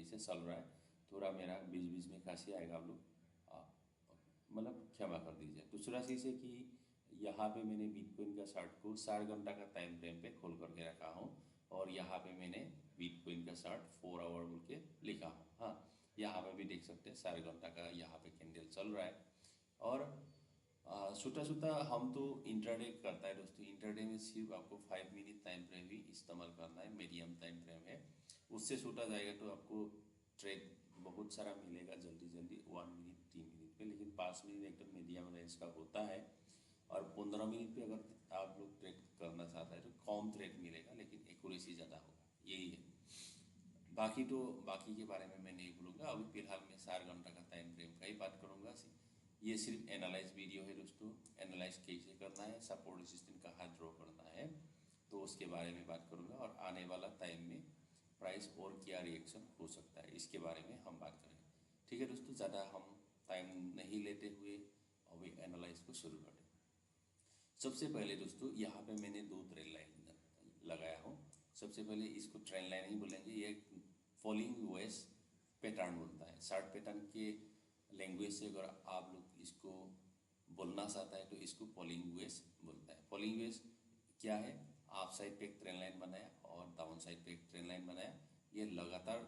से चल रहा है। थोड़ा मेरा बीच बीच में खांसी आएगा, आप लोग मतलब क्षमा कर दीजिए। दूसरा चीज़ है कि यहाँ पे मैंने बिटकॉइन का चार्ट को 4 घंटा का टाइम फ्रेम पे खोल करके रखा हूँ, और यहाँ पे मैंने बिटकॉइन का चार्ट 4 आवर बोल के लिखा हूँ। हाँ, यहाँ पे भी देख सकते हैं 4 घंटा का यहाँ पे कैंडल चल रहा है। और छोटा छोटा हम तो इंटरडे करता है दोस्तों। इंटरडे में सिर्फ आपको 5 मिनट टाइम फ्रेम ही इस्तेमाल करना है, मीडियम टाइम फ्रेम है। उससे छोटा जाएगा तो आपको ट्रेड बहुत सारा मिलेगा जल्दी जल्दी 1 मिनट 3 मिनट पे, लेकिन 5 मिनट एकदम मीडियम रेंज का होता है। और 15 मिनट पे अगर आप लोग ट्रेड करना चाहता है तो कम ट्रेड मिलेगा, लेकिन एक्यूरेसी ज़्यादा होगा, यही है। बाकी के बारे में मैं नहीं बोलूँगा। अभी फिलहाल मैं 4 घंटा का टाइम फ्रेम का ही बात करूँगा। ये सिर्फ एनालाइज वीडियो है दोस्तों। एनालाइज कैसे करना है, सपोर्ट रेजिस्टेंस कहाँ ड्रॉ करना है, तो उसके बारे में बात करूँगा। और आने वाला टाइम में प्राइस और क्या रिएक्शन हो सकता है, इसके बारे में हम बात करेंगे। ठीक है दोस्तों, ज़्यादा हम टाइम नहीं लेते हुए अभी एनालाइज को शुरू करें। सबसे पहले दोस्तों यहाँ पे मैंने 2 ट्रेंड लाइन लगाया हूँ। सबसे पहले इसको ट्रेंड लाइन ही बोलेंगे, ये फॉलिंग वेज पैटर्न बोलता है। चार्ट पैटर्न के लैंग्वेज से अगर आप लोग इसको बोलना चाहता है तो इसको फॉलिंग वेज बोलता है। फॉलिंग वेज क्या है, आप साइड पे एक ट्रेंड लाइन बनाया और डाउन साइड पे एक ट्रेंड लाइन बनाया। ये लगातार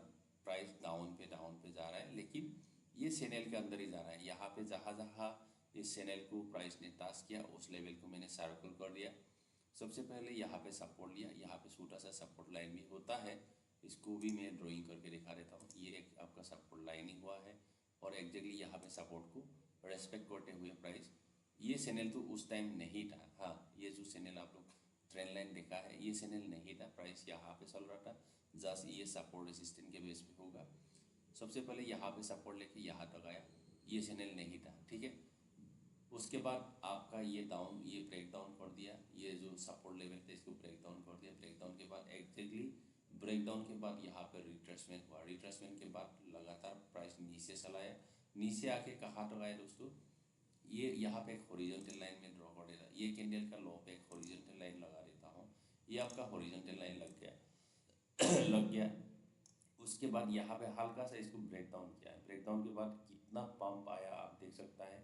प्राइस डाउन पे जा रहा है, लेकिन ये चैनल के अंदर ही जा रहा है। यहाँ पे जहाँ जहाँ इस चैनल को प्राइस ने टच किया उस लेवल को मैंने सर्कल कर दिया। सबसे पहले यहाँ पे सपोर्ट लिया, यहाँ पे छोटा सा सपोर्ट लाइन भी होता है, इसको भी मैं ड्राइंग करके दिखा देता हूँ। ये एक आपका सपोर्ट लाइन ही हुआ है, और एग्जैक्टली यहाँ पे सपोर्ट को रेस्पेक्ट करते हुए प्राइस, ये चैनल तो उस टाइम नहीं था। हाँ, ये जो चैनल आप लोग ट्रेंड लाइन देखा है ये चैनल नहीं था, प्राइस यहाँ पे चल रहा था। जस्ट ये सपोर्ट रेजिस्टेंस के बेस पे होगा। सबसे पहले यहाँ पे सपोर्ट लेके यहाँ तक आया, ये चैनल नहीं था, ठीक है। उसके बाद आपका ये ब्रेक डाउन कर दिया, ये जो सपोर्ट लेवल था इसको ब्रेक डाउन कर दिया। ब्रेक डाउन के बाद एग्जैक्टली ब्रेक डाउन के बाद यहाँ पे रिट्रेसमेंट हुआ। रिट्रेसमेंट के बाद लगातार प्राइस नीचे चलाया, नीचे आके कहाँ तक आया दोस्तों, ये यहाँ पे एक हॉरिजॉन्टल लाइन में ड्रॉ कर देता। ये कैंडल का लो पे एक हॉरिजॉन्टल लाइन लगा देता हूँ, ये आपका हॉरिजॉन्टल लाइन लग गया लग गया। उसके बाद यहाँ पे हल्का सा इसको ब्रेक डाउन किया है। ब्रेक डाउन के बाद कितना पंप आया आप देख सकता है।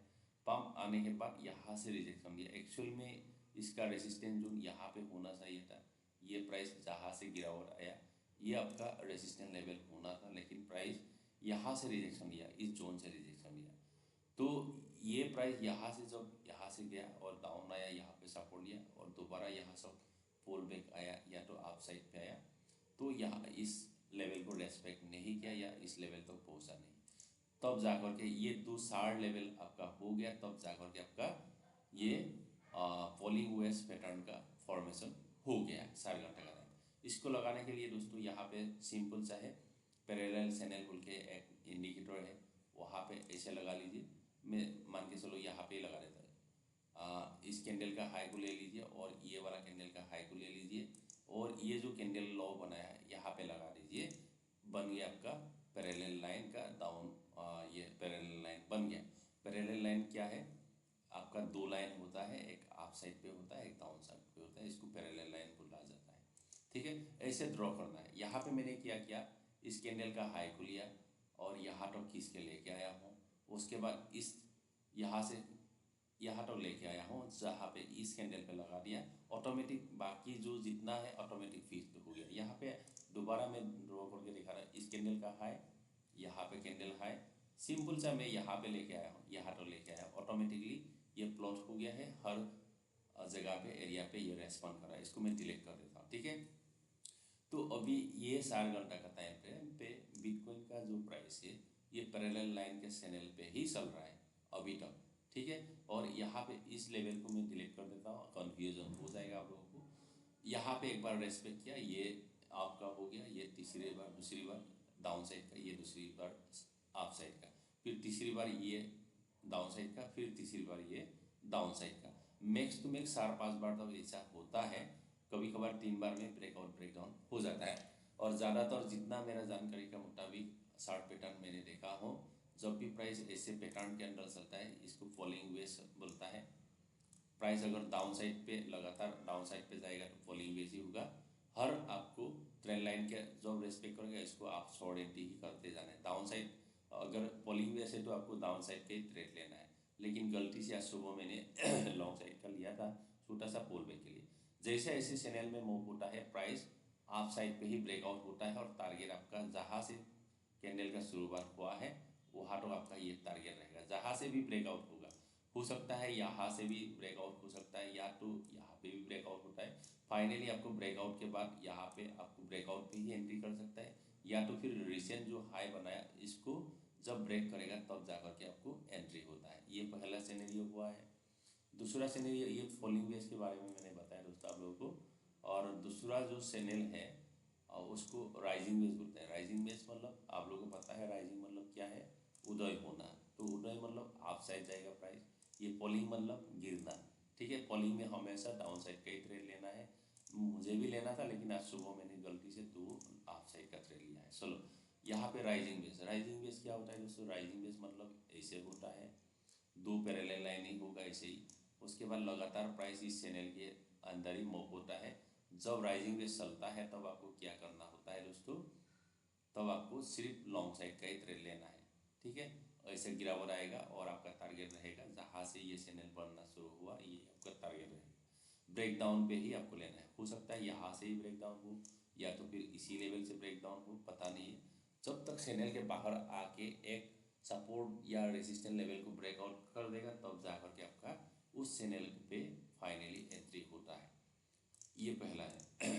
पंप आने के बाद यहाँ से रिजेक्शन दिया। एक्चुअल में इसका रेजिस्टेंस जोन यहाँ पे होना चाहिए था। ये प्राइस जहाँ से गिरावट आया ये आपका रेजिस्टेंस लेवल होना था, लेकिन प्राइस यहाँ से रिजेक्शन दिया, इस जोन से रिजेक्शन दिया। तो ये प्राइस यहाँ से जब यहाँ से गया और डाउन आया, यहाँ पे सपोर्ट लिया और दोबारा यहाँ से पुल बैक आया या तो आप साइड पे आया, तो यहाँ इस लेवल को रेस्पेक्ट नहीं किया या इस लेवल तक पहुँचा नहीं, तब जाकर के ये 2 लेवल आपका हो गया, तब जाकर के आपका ये फॉलिंग वेज पैटर्न का फॉर्मेशन हो गया 4 घंटे का टाइम। इसको लगाने के लिए दोस्तों यहाँ पे सिंपल सा है, पैरेलल चैनल बोल के एक इंडिकेटर है, वहाँ पे ऐसे लगा लीजिए। मैं मान के चलो यहाँ पे लगा देता है। इस कैंडल का हाई को ले लीजिए और ये वाला कैंडल का हाई को ले लीजिए, और ये जो कैंडल लो बनाया है यहाँ पे लगा दीजिए। बन गया आपका पैरेलल लाइन का डाउन, ये पैरेलल लाइन बन गया। पैरेलल लाइन क्या है, आपका 2 लाइन होता है, एक अप साइड पे होता है, एक डाउन साइड पे होता है, इसको पैरेलल लाइन बोला जाता है। ठीक है, ऐसे ड्रॉ करना है। यहाँ पे मैंने क्या किया, इस कैंडल का हाई को लिया और यहाँ तक खींच के लेके आया हूँ। उसके बाद इस यहाँ से यहाँ तक लेके आया हूँ, जहाँ पे इस कैंडल पे लगा दिया, ऑटोमेटिक बाकी जो जितना है ऑटोमेटिक फिक्स हो गया। यहाँ पे दोबारा मैं ड्रॉ करके दिखा रहा हूँ, इस कैंडल का हाई, यहाँ पे कैंडल हाई, सिंपल सा मैं यहाँ पे लेके आया हूँ, यहाँ तो लेके आया, ऑटोमेटिकली ये प्लॉट हो गया है। हर जगह पे एरिया पे ये रेस्पॉन्ड कर रहा है। इसको मैं डिलीट कर देता हूँ, ठीक है। तो अभी ये 4 घंटा का टाइम फ्रेम पे बिटकॉइन का जो प्राइस है ये पैरेलल लाइन के चैनल पे ही चल रहा है अभी तक, ठीक है। और यहाँ पे इस लेवल को मैं डिलीट कर देता हूँ, कन्फ्यूजन हो जाएगा आप लोगों को। यहाँ पे एक बार रेस्पेक्ट किया, ये आपका हो गया, ये तीसरी बार, दूसरी बार डाउन साइड का, ये दूसरी बार अप साइड का, फिर तीसरी बार ये डाउन साइड का, फिर तीसरी बार ये डाउन साइड का। मैक्स टू मैक्स 4-5 बार तक ऐसा होता है, कभी कभार 3 बार में ब्रेकआउट ब्रेकडाउन हो जाता है। और ज़्यादातर जितना मेरा जानकारी के मुताबिक शार्ट पैटर्न मैंने देखा हो, जब भी प्राइस ऐसे पैटर्न के अंदर चलता है इसको फॉलिंग वेज बोलता है। प्राइस अगर डाउन साइड पे लगातार डाउन साइड पे जाएगा तो फॉलिंग वेज ही होगा। हर आपको ट्रेंड लाइन के जब रेस्पेक्ट करेंगे इसको आप शॉर्ट एंट्री ही करते जाना है। डाउन साइड अगर फॉलिंग वेज है तो आपको डाउन साइड का ही ट्रेड लेना है, लेकिन गलती से आज सुबह मैंने लॉन्ग साइड का लिया था छोटा सा पुल बैक के लिए। जैसे ऐसे चैनल में मूव होता है प्राइस आप साइड पे ही ब्रेकआउट होता है और टारगेट आपका जहाँ से कैंडल का शुरुआत हुआ है वहाँ तो आपका ये टारगेट रहेगा। जहाँ से भी ब्रेकआउट होगा, हो सकता है यहाँ से भी ब्रेकआउट हो सकता है या तो यहाँ पे भी ब्रेकआउट होता है। फाइनली आपको ब्रेकआउट के बाद यहाँ पे आपको ब्रेकआउट पे ही एंट्री कर सकता है, या तो फिर रिसेंट जो हाई बनाया इसको जब ब्रेक करेगा तब जाकर के आपको एंट्री होता है। ये पहला सिनेरियो हुआ है। दूसरा सिनेरियो ये फॉलिंग वेज के बारे में मैंने बताया दोस्तों आप लोगों को। और दूसरा जो चैनल है उसको राइजिंग वेज बोलते हैं। राइजिंग वेज मतलब आप लोगों को पता है राइजिंग मतलब क्या है, उदय होना। तो उदय मतलब आप साइड जाएगा प्राइस, ये फॉलिंग मतलब गिरना। ठीक है, फॉलिंग में हमेशा डाउन साइड का ही ट्रेड लेना है। मुझे भी लेना था लेकिन आज सुबह मैंने गलती से 2 आप साइड का ट्रेड लिया है। चलो यहाँ पे राइजिंग वेज, राइजिंग वेज क्या होता है दोस्तों? राइजिंग वेज मतलब ऐसे होता है 2 पैरेलल लाइनिंग होगा ऐसे ही, उसके बाद लगातार प्राइस इस चैनल के अंदर ही मूव होता है। जब राइजिंग वेज चलता है तब आपको क्या करना होता है दोस्तों? तब आपको सिर्फ लॉन्ग साइड का ही ट्रेड लेना है। ठीक है, ऐसे गिरावट आएगा और आपका टारगेट रहेगा जहाँ से ये चैनल बनना शुरू हुआ ये आपका टारगेट रहेगा। ब्रेक डाउन पे ही आपको लेना है। हो सकता है यहाँ से ही ब्रेक डाउन हो या तो फिर इसी लेवल से ब्रेक डाउन हो, पता नहीं है। जब तक चैनल के बाहर आके एक सपोर्ट या रेजिस्टेंस लेवल को ब्रेकआउट कर देगा तब जाकर के आपका उस चैनल पे फाइनली एंट्री होता है। ये पहला है।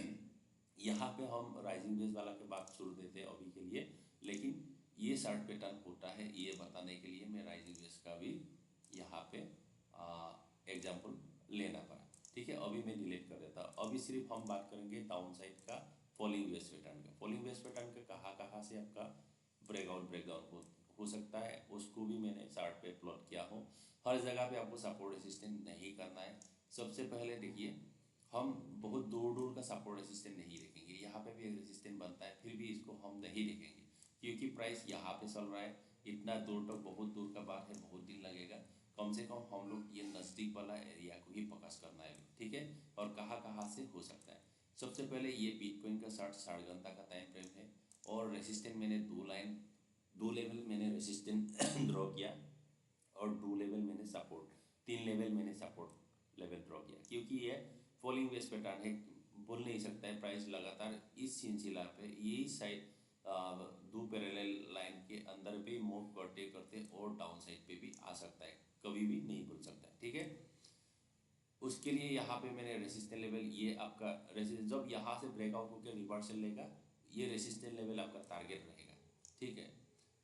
यहाँ पे हम राइजिंग वेज वाला के बात छोड़ देते हैं अभी के लिए, लेकिन ये शार्ट पैटर्न होता है ये बताने के लिए मैं राइजिंग वेज का भी यहाँ पे एग्जाम्पल लेना पड़ा। ठीक है, अभी मैं डिलीट कर देता हूँ। अभी सिर्फ हम बात करेंगे डाउन साइड का फॉलिंग वेज पैटर्न का। फॉलिंग वेज पैटर्न का कहाँ से आपका ब्रेकआउट ब्रेकडाउन हो सकता है उसको भी मैंने चार्ट पे प्लॉट किया हूँ। हर जगह पे आपको सपोर्ट रेसिस्टेंट नहीं करना है। सबसे पहले देखिए हम बहुत दूर दूर का सपोर्ट रेसिस्टेंट नहीं देखेंगे। यहाँ पे भी एक रेसिस्टेंट बनता है फिर भी इसको हम नहीं देखेंगे क्योंकि प्राइस यहाँ पे चल रहा है। इतना दूर तक बहुत दूर का बात है, बहुत दिन लगेगा। कम से कम हम लोग ये नज़दीक वाला एरिया को ही फोकस करना है। ठीक है, और कहाँ से हो सकता है। सबसे पहले ये बिटकॉइन का 60 घंटा का टाइम फ्रेम है और रेसिस्टेंट मैंने 2 लेवल मैंने रेसिस्टेंट ड्रॉ किया और 2 लेवल मैंने सपोर्ट, 3 लेवल मैंने सपोर्ट लेवल ड्रॉ किया क्योंकि ये फॉलिंग वेज पैटर्न है। बोल नहीं सकता है प्राइस लगातार इस सिलसिला पे यही साइड 2 पैरेलल लाइन के अंदर पे मूव करते करते और डाउन साइड पे भी आ सकता है, कभी भी नहीं बोल सकता है। ठीक है, उसके लिए यहाँ पे मैंने रेसिस्टेंट लेवल ये आपका जब यहाँ से ब्रेकआउट होकर रिवर्सल लेगा ये रेसिस्टेंट लेवल आपका टारगेट रहेगा। ठीक है,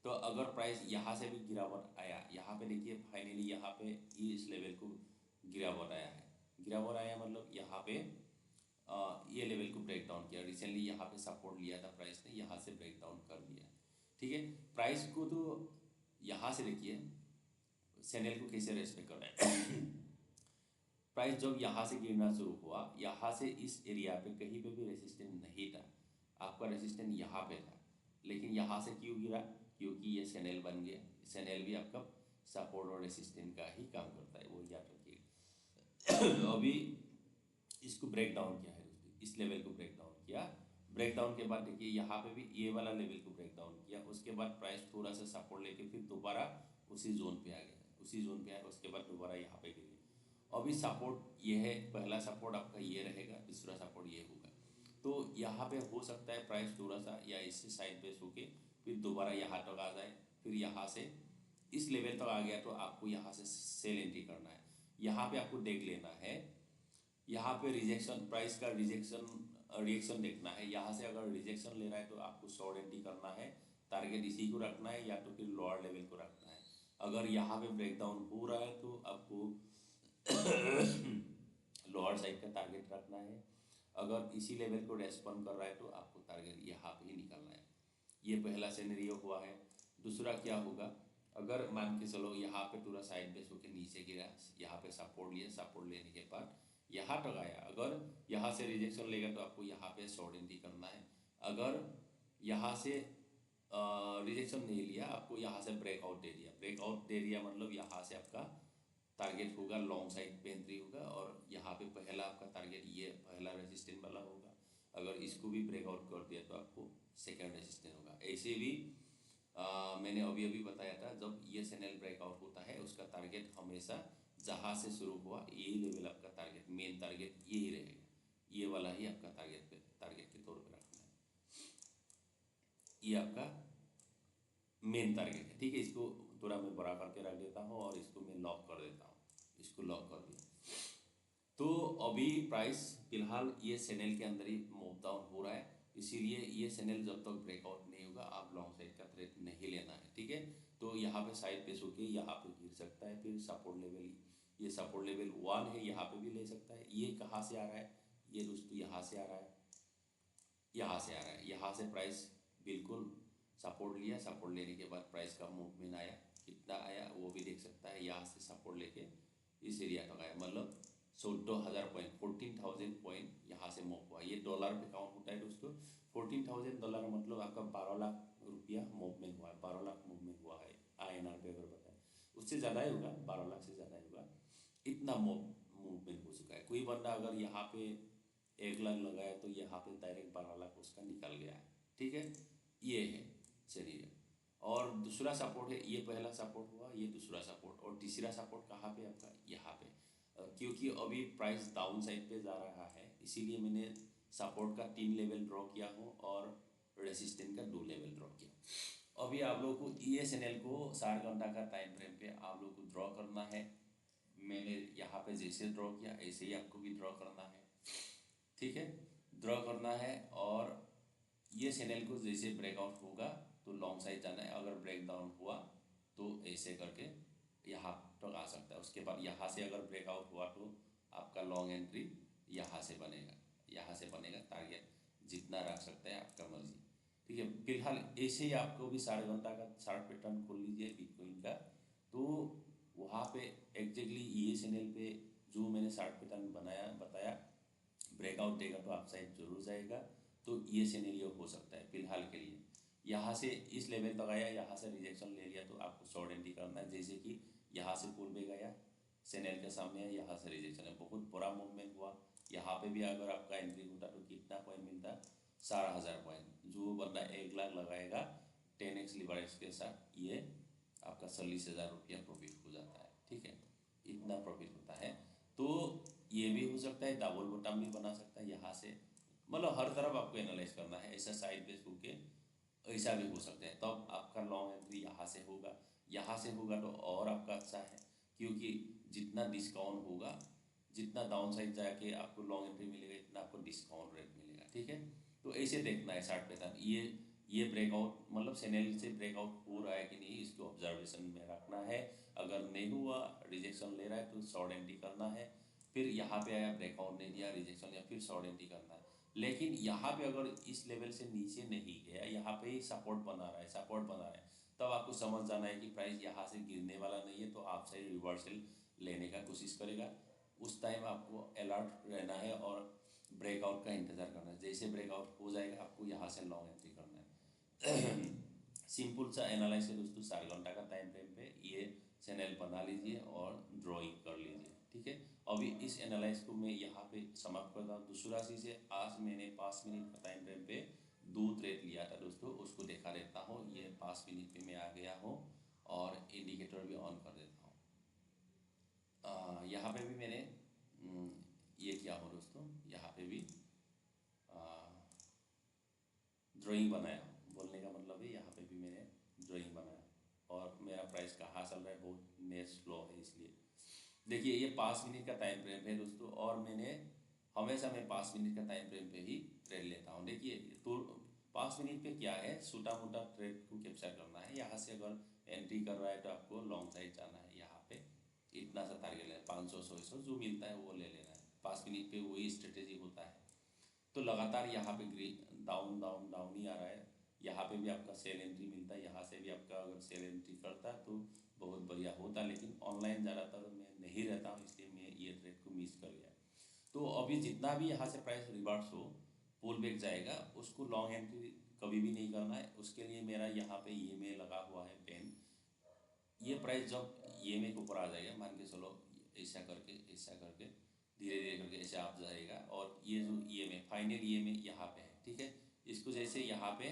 तो अगर प्राइस यहाँ से भी गिरावट आया, यहाँ पे देखिए फाइनली यहाँ पे इस लेवल को गिरावट आया है। गिरावट आया मतलब यहाँ पे ये लेवल को ब्रेक डाउन किया। रिसेंटली यहाँ पे सपोर्ट लिया था प्राइस ने, यहाँ से ब्रेक डाउन कर दिया। ठीक है, प्राइस को तो यहाँ से देखिए चैनल को कैसे रेस्पेक्ट कर रहा है। प्राइस जब यहाँ से गिरना शुरू हुआ, यहाँ से इस एरिया पे कहीं पे भी रेसिस्टेंट नहीं था, आपका रेसिस्टेंट यहाँ पे था। लेकिन यहाँ से क्यों गिरा? क्योंकि ये चैनल बन गया। चैनल भी आपका सपोर्ट और रेसिस्टेंट का ही काम करता है, वो याद रखिए। अभी इसको ब्रेक डाउन किया है दोस्तों, इस लेवल को ब्रेक डाउन किया। ब्रेक डाउन के बाद देखिए यहाँ पे भी ये वाला लेवल को ब्रेक डाउन किया। उसके बाद प्राइस थोड़ा सा सपोर्ट लेके फिर दोबारा उसी जोन पे आ गया, उसी जोन पे आया। उसके बाद दोबारा यहाँ पे गिर गया। अभी सपोर्ट ये है, पहला सपोर्ट आपका ये रहेगा, दूसरा सपोर्ट ये होगा। तो यहाँ पे हो सकता है प्राइस थोड़ा सा या इससे साइड बेस होके फिर दोबारा यहाँ तक आ जाए, फिर यहाँ से इस लेवल तक आ गया तो आपको यहाँ से सेल एंट्री करना है। यहाँ पे आपको देख लेना है, यहाँ पे रिजेक्शन, प्राइस का रिएक्शन देखना है। यहाँ से अगर रिजेक्शन ले रहा है तो आपको शॉर्ट एंट्री करना है, टारगेट इसी को रखना है या तो फिर लोअर लेवल को रखना है। अगर यहाँ पे ब्रेकडाउन हो रहा है तो आपको लोअर साइड का टारगेट रखना है। अगर इसी लेवल को रेस्पॉन्ड कर रहा है तो आपको टारगेट यहाँ पे ही निकलना है। ये पहला सिनेरियो हुआ है। दूसरा क्या होगा, अगर मान के चलो यहाँ पे पूरा साइड बेस होकर नीचे गिरा, यहाँ पे सपोर्ट लिया, सपोर्ट लेने के बाद यहाँ तक आया, अगर यहाँ से रिजेक्शन लेगा तो आपको यहाँ पे शॉर्ट एंट्री करना है। अगर यहाँ से रिजेक्शन नहीं लिया, आपको यहाँ से ब्रेकआउट दे दिया, ब्रेकआउट दे दिया मतलब यहाँ से आपका टारगेट होगा लॉन्ग साइड पे एंट्री होगा और यहाँ पे पहला आपका टारगेट ये पहला रेजिस्टेंस वाला होगा। अगर इसको भी ब्रेकआउट कर दिया तो आपको सेकंड रेजिस्टेंस होगा। ऐसे भी मैंने अभी अभी बताया था, जब ये चैनल ब्रेकआउट होता है उसका टारगेट हमेशा जहाँ से शुरू हुआ यही लेवल आपका टारगेट, मेन टारगेट यही रहेगा, ये वाला ही आपका टारगेट के तौर पर रखना है। ये आपका मेन टारगेट है, ठीक है। इसको थोड़ा मैं बड़ा करके रख देता हूँ और इसको मैं लॉक कर देता हूँ, इसको लॉक कर दिया। तो अभी प्राइस फिलहाल ये चैनल के अंदर ही मूव डाउन हो रहा है, इसीलिए ये चैनल जब तक ब्रेकआउट नहीं होगा आप लॉन्ग साइड का ट्रेड नहीं लेना है, ठीक है। तो यहाँ पे साइड पे होके यहाँ पे गिर सकता है, फिर सपोर्ट लेवल, ये सपोर्ट लेवल 1 है, यहाँ पे भी ले सकता है। ये कहाँ से आ रहा है, ये दोस्तों यहाँ से आ रहा है, यहाँ से आ रहा है, यहाँ से प्राइस बिल्कुल सपोर्ट लिया, सपोर्ट लेने के बाद प्राइस का मूवमेंट आया, कितना आया वो भी देख सकता है। यहाँ से सपोर्ट लेके इस एरिया तक आया, मतलब 14,000 पॉइंट, 14,000 पॉइंट यहाँ से मूव हुआ। ये डॉलर पे काउंट होता है दोस्तों। $14,000 मतलब आपका 12 लाख रुपया मूवमेंट हुआ है, 12 लाख मूवमेंट हुआ है INR पे अगर बताएं, उससे ज़्यादा ही होगा, 12 लाख से ज़्यादा ही होगा। इतना मूवमेंट हो चुका है। कोई बंदा अगर यहाँ पे 1 लाख लगाया तो यहाँ पे डायरेक्ट 12 लाख उसका निकल गया है, ठीक है। ये है, चलिए। और दूसरा सपोर्ट है, ये पहला सपोर्ट हुआ, ये दूसरा सपोर्ट, और तीसरा सपोर्ट कहाँ पे आपका, यहाँ पे। क्योंकि अभी प्राइस डाउन साइड पे जा रहा है, इसीलिए मैंने सपोर्ट का 3 लेवल ड्रॉ किया हूँ और रेसिस्टेंट का 2 लेवल ड्रॉ किया। अभी आप लोगों को ये चैनल को 4 घंटा का टाइम फ्रेम पे आप लोग को ड्रॉ करना है। मैंने यहाँ पे जैसे ड्रॉ किया ऐसे ही आपको भी ड्रॉ करना है, ठीक है। ड्रॉ करना है और ये चैनल को जैसे ब्रेकआउट होगा तो लॉन्ग साइड जाना है, अगर ब्रेक डाउन हुआ तो ऐसे करके यहाँ तक आ सकता है। उसके बाद यहाँ से अगर ब्रेकआउट हुआ तो आपका लॉन्ग एंट्री यहाँ से बनेगा, यहाँ से बनेगा। टारगेट जितना रख सकते हैं आपका मर्जी, ठीक है। फिलहाल ऐसे ही आपको भी 4 घंटा का चार्ट पैटर्न खोल लीजिए बिटकॉइन का, तो वहाँ पे एग्जैक्टली ये चैनल पे जो मैंने चार्ट पैटर्न बताया ब्रेकआउट देगा तो आप साइड जरूर जाएगा। तो ये सिनेरियो हो सकता है फिलहाल के लिए। यहाँ से इस लेवल तक आया, यहाँ से रिजेक्शन ले लिया तो आपको शॉर्ट एंट्री करना है। जैसे कि यहाँ से पुल पे गया, चैनल के सामने है, यहाँ से रिजेक्शन है, बहुत बड़ा मूवमेंट हुआ। यहाँ पे भी अगर आपका एंट्री होता तो कितना पॉइंट मिलता, 4,000 पॉइंट। जो बंदा 1 लाख लगाएगा 10x लिवरेज के साथ, ये आपका 40,000 रुपया प्रॉफिट हो जाता है, ठीक है। इतना प्रॉफिट होता है। तो ये भी हो सकता है, डबल बॉटम भी बना सकता है यहाँ से, मतलब हर तरफ आपको एनालाइज करना है। ऐसा साइड बेस होके ऐसा भी हो सकता है, तब आपका लॉन्ग एंट्री यहाँ से होगा। यहाँ से होगा तो और आपका अच्छा है, क्योंकि जितना डिस्काउंट होगा, जितना डाउन साइड जाके आपको लॉन्ग एंट्री मिलेगा, इतना आपको डिस्काउंट रेट मिलेगा, ठीक है। तो ऐसे देखना है चार्ट पैटर्न। ये ब्रेकआउट मतलब चैनल से ब्रेकआउट हो रहा है कि नहीं, इसको ऑब्जर्वेशन में रखना है। अगर नहीं हुआ, रिजेक्शन ले रहा है तो शॉर्ट एंट्री करना है। फिर यहाँ पे आया, ब्रेकआउट नहीं दिया, रिजेक्शन, या फिर शॉर्ट एंट्री करना है। लेकिन यहाँ पे अगर इस लेवल से नीचे नहीं गया, यहाँ पे ही सपोर्ट बना रहा है, सपोर्ट बना रहा है, तब आपको समझ जाना है कि प्राइस यहाँ से गिरने वाला नहीं है, तो आप सही रिवर्सल लेने का कोशिश करेगा। उस टाइम आपको अलर्ट रहना है और ब्रेकआउट का इंतज़ार करना है। जैसे ब्रेकआउट हो जाएगा आपको यहाँ से लॉन्ग एंट्री करना है। सिंपल सा एनालाइज है दोस्तों, 4 घंटा का टाइम फ्रेम पे ये चैनल बना लीजिए और ड्राइंग कर लीजिए, ठीक है। अभी इस एनालाइज को मैं यहाँ पे समाप्त करता हूँ। दूसरा चीज़ है, आज मैंने 5 मिनट का टाइम फ्रेम पे 2 ट्रेड लिया था दोस्तों, उसको देखा देता हूँ। ये 5 मिनट पे मैं आ गया हूँ और इंडिकेटर भी ऑन कर देता हूँ। यहाँ पे भी मैंने ये किया हूँ दोस्तों, यहाँ पे भी ड्राइंग बनाया। बोलने का मतलब है यहाँ पे भी मैंने ड्राइंग बनाया, और मेरा प्राइस कहाँ चल रहा है, बहुत नेट स्लो है इसलिए। देखिए ये 5 मिनट का टाइम फ्रेम है दोस्तों, और मैंने हमेशा मैं 5 मिनट का टाइम फ्रेम पे ही ट्रेड लेता हूँ। देखिए तो 5 मिनट पे क्या है, छोटा मोटा ट्रेड को कैप्चर करना है। यहाँ से अगर एंट्री कर रहा है तो आपको लॉन्ग साइड जाना है, यहाँ पे इतना सा टारगेट लेना है, 500-600 जो मिलता है वो ले लेना है। 5 मिनट पे वही स्ट्रेटेजी होता है। तो लगातार यहाँ पे डाउन डाउन डाउन ही आ रहा है। यहाँ पे भी आपका सेल एंट्री मिलता है, यहाँ से भी आपका अगर सेल एंट्री करता है तो बहुत बढ़िया होता, लेकिन ऑनलाइन ज़्यादातर मैं नहीं रहता हूँ, इसलिए मैं ये ट्रेड को मिस कर गया। तो अभी जितना भी यहाँ से प्राइस रिवर्स हो, पुल बैक जाएगा, उसको लॉन्ग एंट्री कभी भी नहीं करना है। उसके लिए मेरा यहाँ पे ये में लगा हुआ है पेन। ये प्राइस जब ये में ऊपर आ जाएगा, मान के चलो ऐसा करके धीरे धीरे करके ऐसे आप जाएगा। और ये जो EMA फाइनल EMA यहाँ पे है, ठीक है। इसको जैसे यहाँ पे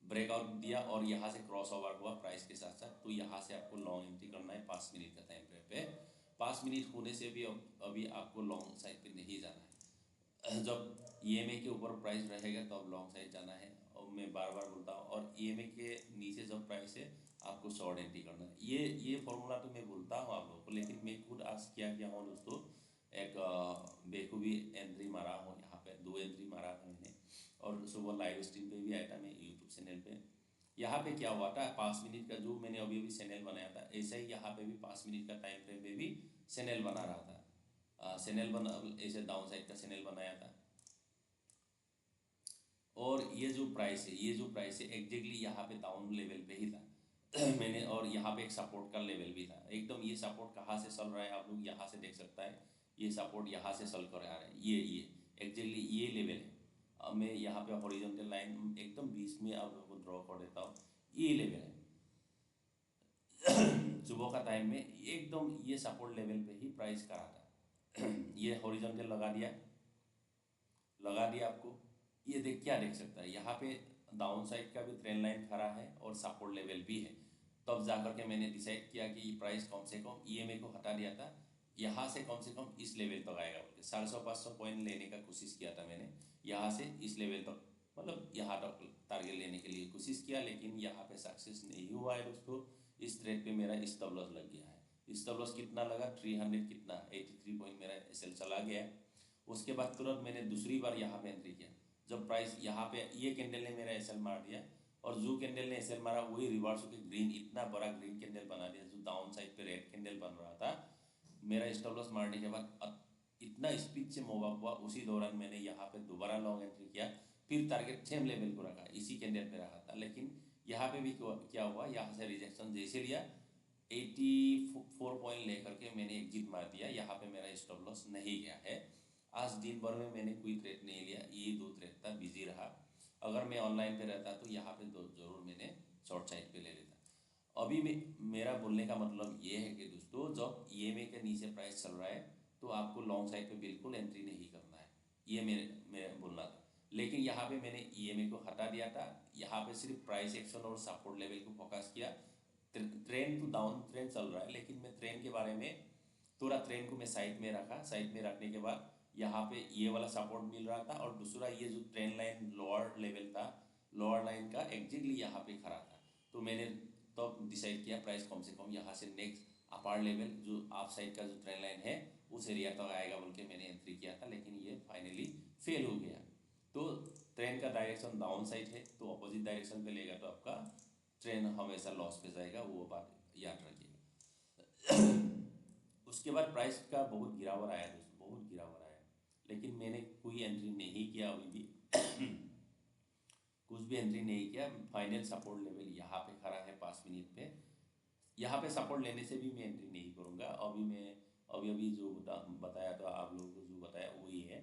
ब्रेकआउट दिया और यहाँ से क्रॉस ओवर हुआ प्राइस के साथ साथ, तो यहाँ से आपको लॉन्ग एंट्री करना है 5 मिनट का टाइम फ्रेम पे। 5 मिनट होने से भी अभी आपको लॉन्ग साइड पे नहीं जाना है। जब EMA के ऊपर प्राइस रहेगा तो अब लॉन्ग साइड जाना है, और मैं बार बार बोलता हूँ। और EMA के नीचे जब प्राइस है आपको शॉर्ट एंट्री करना है। ये फॉर्मूला तो मैं बोलता हूँ आप लोगों को, लेकिन मैं खुद आज क्या किया हूँ दोस्तों, एक बेखूबी एंट्री मारा हूँ यहाँ पे, 2 एंट्री मारा है मैंने। और सुबह लाइव स्ट्रीम पे भी आया था मैं यूट्यूब चैनल पे। यहाँ पे क्या हुआ था, 5 मिनट का जो मैंने अभी अभी चैनल बनाया था, ऐसा ही यहाँ पे भी 5 मिनट का टाइम फ्रेम पे भी चैनल बना रहा था। चैनल बना ऐसे डाउन साइड का चैनल बनाया था। और ये जो प्राइस है एग्जैक्टली यहाँ पे डाउन लेवल पे ही था। मैंने, और यहाँ पे एक सपोर्ट का लेवल भी था एकदम। ये सपोर्ट कहाँ से चल रहा है आप लोग यहाँ से देख सकता है, ये सपोर्ट यहाँ से चल कर आ रहा है, ये एग्जैक्टली ये लेवल है। अब मैं यहाँ पे हॉरिजॉन्टल लाइन एकदम बीच में आप लोगों को ड्रॉ कर देता हूँ, ये लेवल है। सुबह का टाइम में एकदम ये सपोर्ट लेवल पे ही प्राइस करा था। ये हॉरिजॉन्टल लगा दिया आपको। ये क्या देख सकता है, यहाँ पे डाउन साइड का भी ट्रेंड लाइन खड़ा है और सपोर्ट लेवल भी है। तब जाकर के मैंने डिसाइड किया कि प्राइस कम से कम EMA को हटा दिया था, यहाँ से कम इस लेवल तक आएगा बोल के 450-500 पॉइंट लेने का कोशिश किया था मैंने। यहाँ से इस लेवल तक, मतलब यहाँ तक टारगेट लेने के लिए कोशिश किया, लेकिन यहाँ पे सक्सेस नहीं हुआ है दोस्तों। इस ट्रेड पे मेरा स्टॉप लॉस लग गया है। स्टॉप लॉस कितना लगा, 300 कितना 83 पॉइंट मेरा SL चला गया है। उसके बाद तुरंत मैंने दूसरी बार यहाँ पे एंट्री किया, जब प्राइस यहाँ पे ये कैंडल ने मेरा SL मार दिया, और जो कैंडल ने SL मारा वही रिवर्स होकर ग्रीन, इतना बड़ा ग्रीन कैंडल बना दिया। जो डाउन साइड पे रेड कैंडल बन रहा था, मेरा स्टॉप लॉस मारने के बाद इतना स्पीड से मूव अप हुआ। उसी दौरान मैंने यहाँ पे दोबारा लॉन्ग एंट्री किया, फिर टारगेट सेम लेवल को रखा, इसी कैंडल पे रखा था। लेकिन यहाँ पे भी क्या हुआ, यहाँ से रिजेक्शन जैसे लिया 84 पॉइंट लेकर के मैंने एग्जिट मार दिया। यहाँ पे मेरा स्टॉप लॉस नहीं गया है। आज दिन भर में मैंने कोई ट्रेड नहीं लिया, ये 2 ट्रेड था, बिजी रहा। अगर मैं ऑनलाइन पे रहता तो यहाँ पे जरूर मैंने शॉर्ट साइड पे ले लेता। अभी मेरा बोलने का मतलब ये है कि दोस्तों, जब EMA के नीचे प्राइस चल रहा है तो आपको लॉन्ग साइड पे बिल्कुल एंट्री नहीं करना है, ये मेरे बोलना था। लेकिन यहाँ पे मैंने EMA को हटा दिया था, यहाँ पे सिर्फ प्राइस एक्शन और सपोर्ट लेवल को फोकस किया। ट्रेन तो डाउन ट्रेन चल रहा है, लेकिन मैं ट्रेन के बारे में थोड़ा, ट्रेन को मैं साइड में रखा। साइड में रखने के बाद यहाँ पे ये वाला सपोर्ट मिल रहा था, और दूसरा ये जो ट्रेन लाइन लोअर लेवल था, लोअर लाइन का एग्जैक्टली यहाँ पे खड़ा था। तो मैंने तब डिसाइड किया प्राइस कम से कम यहाँ से नेक्स्ट अपार लेवल जो आप साइड का जो ट्रेन लाइन है उस एरिया तक आएगा बोल के मैंने एंट्री किया था, लेकिन ये फाइनली फेल हो गया। तो ट्रेन का डायरेक्शन डाउन साइड है, तो अपोजिट डायरेक्शन पे लेगा तो आपका ट्रेन हमेशा लॉस पे जाएगा, वो बात याद रखिएगा। उसके बाद प्राइस का बहुत गिरावट आया दोस्तों, बहुत गिरावट आया, लेकिन मैंने कोई एंट्री नहीं किया अभी भी। कुछ भी एंट्री नहीं किया। फाइनल सपोर्ट लेवल यहाँ पे खड़ा है 5 मिनट पे, यहाँ पे सपोर्ट लेने से भी मैं एंट्री नहीं करूँगा। अभी अभी जो बताया था आप लोगों को, जो बताया वही है।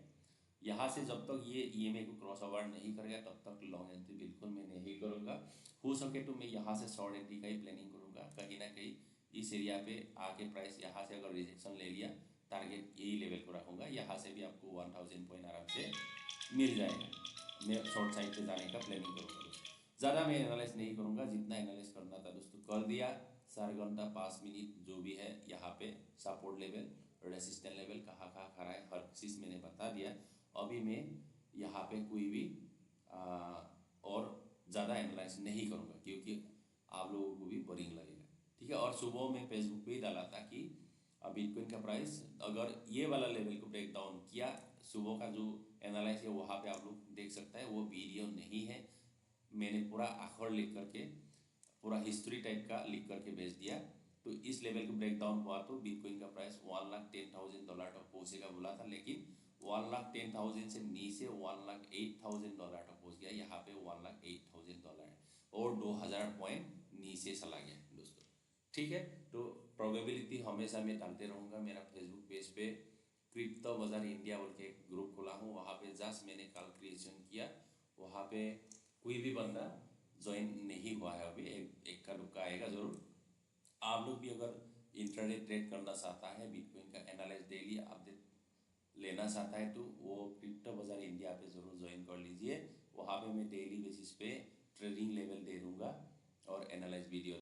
यहाँ से जब तक ये EMA को क्रॉस ओवर नहीं करेगा तब तक लॉन्ग एंट्री बिल्कुल मैं नहीं करूँगा। हो सके तो मैं यहाँ से शॉर्ट एंट्री का ही प्लानिंग करूँगा। कहीं ना कहीं इस एरिया पे आके प्राइस यहाँ से अगर रिजेक्शन ले लिया, टारगेट यही लेवल को रखूँगा। यहाँ से भी आपको 1000 पॉइंट आराम से मिल जाएगा। मैं शॉर्ट साइड पे जाने का प्लानिंग करूँगा दोस्तों। ज़्यादा मैं एनालाइज नहीं करूँगा, जितना एनालाइज करना था दोस्तों कर दिया। 4 घंटा 5 मिनट जो भी है, यहाँ पे सपोर्ट लेवल, रेसिस्टेंट लेवल कहाँ कहाँ खड़ा है, हर चीज़ मैंने बता दिया। अभी मैं यहाँ पे कोई भी और ज़्यादा एनालाइज नहीं करूँगा, क्योंकि आप लोगों को भी बोरिंग लगेगा, ठीक है। और सुबह में फेसबुक पे ही डाला था कि बिटकॉइन का प्राइस अगर ये वाला लेवल को ब्रेक डाउन किया, सुबह का जो एनालाइज है वहाँ पे आप लोग देख सकते हैं। वो वीडियो नहीं है, मैंने पूरा अखर लिख करके, पूरा हिस्ट्री टाइप का लिख करके भेज दिया। तो इस लेवल को ब्रेक डाउन हुआ तो बिटकॉइन का प्राइस $1,10,000 तक पहुँचेगा बोला था, लेकिन $1,10,000 से नीचे $1,08,000 तक पहुँच गया। यहाँ पे $1,08,000 है, और 2000 पॉइंट नीचे चला गया दोस्तों, ठीक है। तो प्रोबेबिलिटी हमेशा मैं डालते रहूँगा। मेरा फेसबुक पेज पे क्रिप्टो बाजार इंडिया बोल के एक ग्रुप खोला हूँ, वहाँ पे जस्ट मैंने कल क्रिएशन किया। वहाँ पे कोई भी बंदा ज्वाइन नहीं हुआ है अभी, एक का दुक्का आएगा ज़रूर। आप लोग भी अगर इंट्राडे ट्रेड करना चाहता है, बिटकॉइन का एनालाइज डेली लेना चाहता है तो वो क्रिप्टो बाज़ार इंडिया पे ज़रूर ज्वाइन कर लीजिए। वहाँ पे मैं डेली बेसिस पे ट्रेडिंग लेवल दे दूँगा और एनालाइज वीडियो